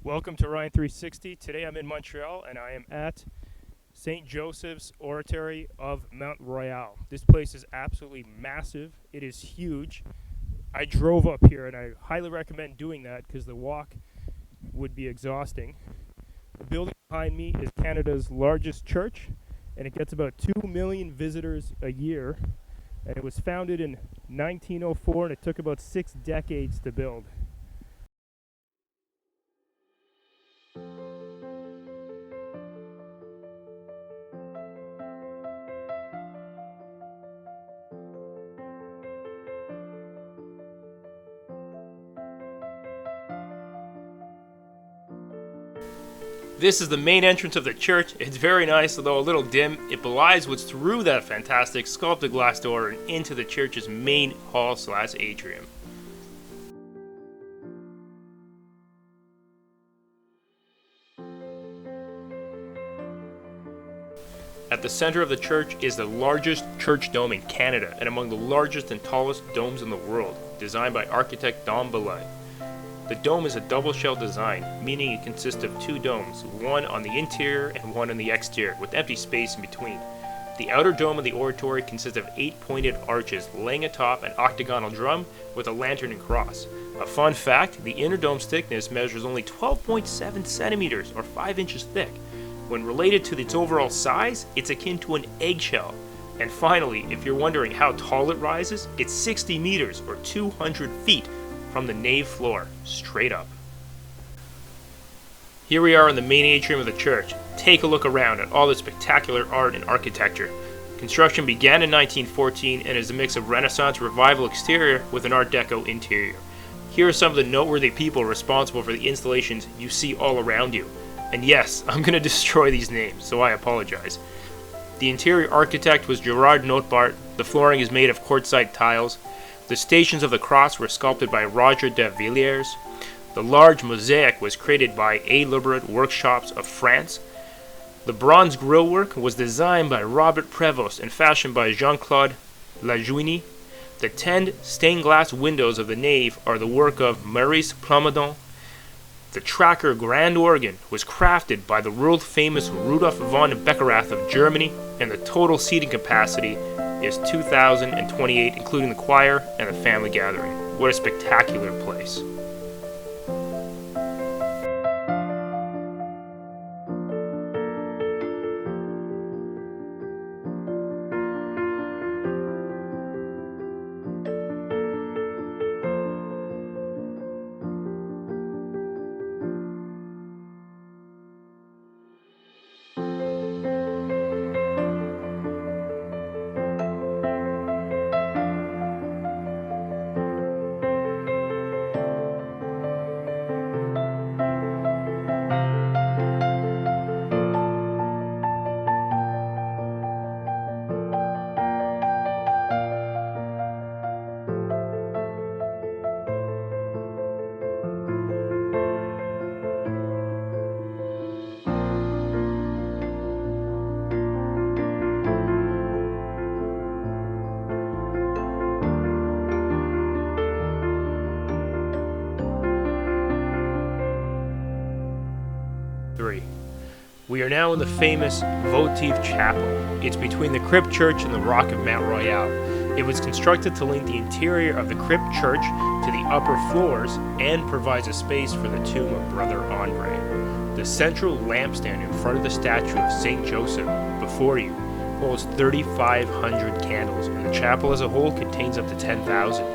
Welcome to Ryan 360. Today I'm in Montreal and I am at Saint Joseph's Oratory of Montreal. This place is absolutely massive. It is huge. I drove up here and I highly recommend doing that because the walk would be exhausting. The building behind me is Canada's largest church and it gets about 2 million visitors a year. And it was founded in 1904 and it took about 6 decades to build. This is the main entrance of the church. It's very nice, although a little dim. It belies what's through that fantastic sculpted glass door and into the church's main hall/atrium. At the center of the church is the largest church dome in Canada and among the largest and tallest domes in the world, designed by architect Dom Belay. The dome is a double shell design, meaning it consists of 2 domes, one on the interior and one on the exterior, with empty space in between. The outer dome of the oratory consists of 8 pointed arches laying atop an octagonal drum with a lantern and cross. A fun fact, the inner dome's thickness measures only 12.7 centimeters or 5 inches thick. When related to its overall size, it's akin to an eggshell. And finally, if you're wondering how tall it rises, it's 60 meters or 200 feet from the nave floor, straight up. Here we are in the main atrium of the church. Take a look around at all the spectacular art and architecture. Construction began in 1914 and is a mix of Renaissance Revival exterior with an Art Deco interior. Here are some of the noteworthy people responsible for the installations you see all around you. And yes, I'm going to destroy these names, so I apologize. The interior architect was Gerard Notbart. The flooring is made of quartzite tiles. The Stations of the Cross were sculpted by Roger de Villiers. The large mosaic was created by A. Liberat Workshops of France. The bronze grillwork was designed by Robert Prevost and fashioned by Jean-Claude Lajoigny. The 10 stained glass windows of the nave are the work of Maurice Plamondon. The Tracker Grand Organ was crafted by the world-famous Rudolf von Beckerath of Germany, and the total seating capacity is 2,028, including the choir and the family gathering. What a spectacular place. We are now in the famous Votive Chapel. It's between the crypt church and the rock of Mount Royal. It was constructed to link the interior of the crypt church to the upper floors and provides a space for the tomb of Brother Andre. The central lampstand in front of the statue of Saint Joseph before you holds 3,500 candles, and the chapel as a whole contains up to 10,000.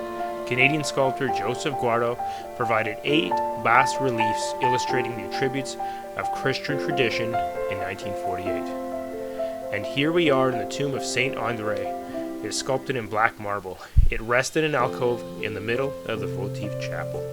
Canadian sculptor Joseph Guardo provided 8 bas-reliefs illustrating the attributes of Christian tradition in 1948. And here we are in the tomb of Saint Andre. It is sculpted in black marble. It rests in an alcove in the middle of the Votive Chapel.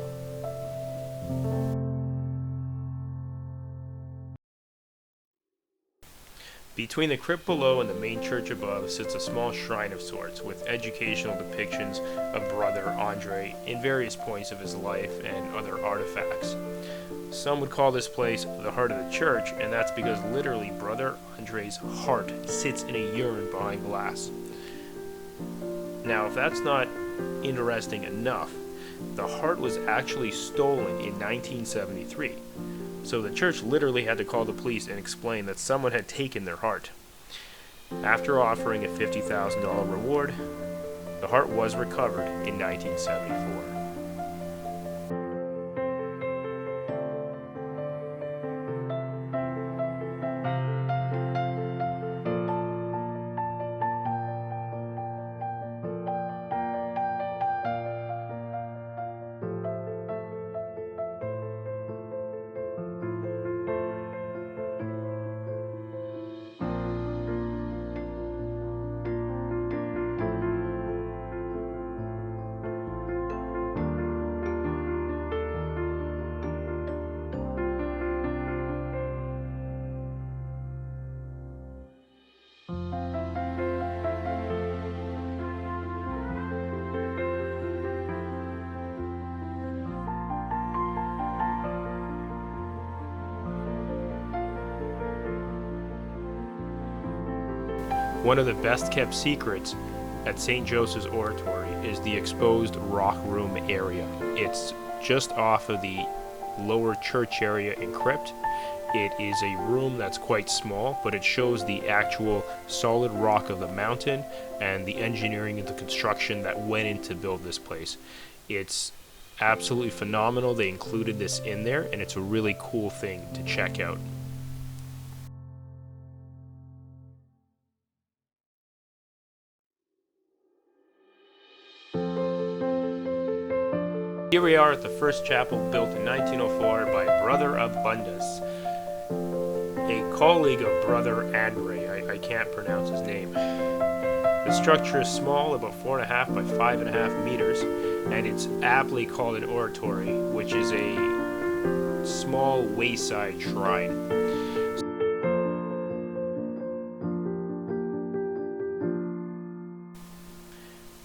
Between the crypt below and the main church above sits a small shrine of sorts with educational depictions of Brother Andre in various points of his life and other artifacts. Some would call this place the heart of the church, and that's because literally Brother Andre's heart sits in a urn behind glass. Now, if that's not interesting enough, the heart was actually stolen in 1973. So the church literally had to call the police and explain that someone had taken their heart. After offering a $50,000 reward, the heart was recovered in 1974. One of the best kept secrets at Saint Joseph's Oratory is the exposed rock room area. It's just off of the lower church area and crypt. It is a room that's quite small, but it shows the actual solid rock of the mountain and the engineering and the construction that went in to build this place. It's absolutely phenomenal. They included this in there, and it's a really cool thing to check out. Here we are at the first chapel, built in 1904 by Brother of Bundas, a colleague of Brother Andre. I can't pronounce his name. The structure is small, about 4.5 by 5.5 meters, and it's aptly called an oratory, which is a small wayside shrine.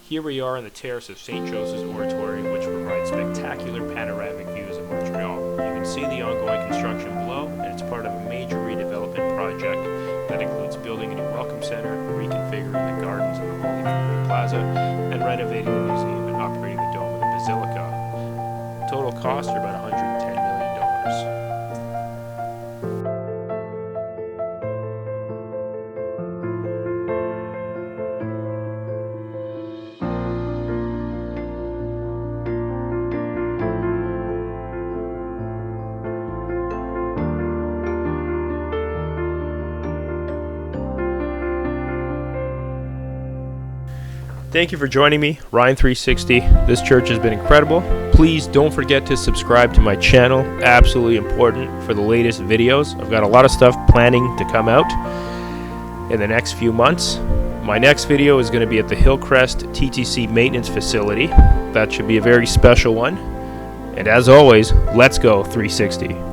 Here we are on the terrace of Saint Joseph's Oratory, which provides spectacular panoramic views of Montreal. You can see the ongoing construction below, and it's part of a major redevelopment project that includes building a new welcome center, reconfiguring the gardens of the Holy Family Plaza, and renovating the museum and upgrading the dome of the basilica. Total costs are about $110 million. Thank you for joining me, Ryan360. This church has been incredible. Please don't forget to subscribe to my channel. Absolutely important for the latest videos. I've got a lot of stuff planning to come out in the next few months. My next video is going to be at the Hillcrest TTC maintenance facility. That should be a very special one. And as always, let's go 360.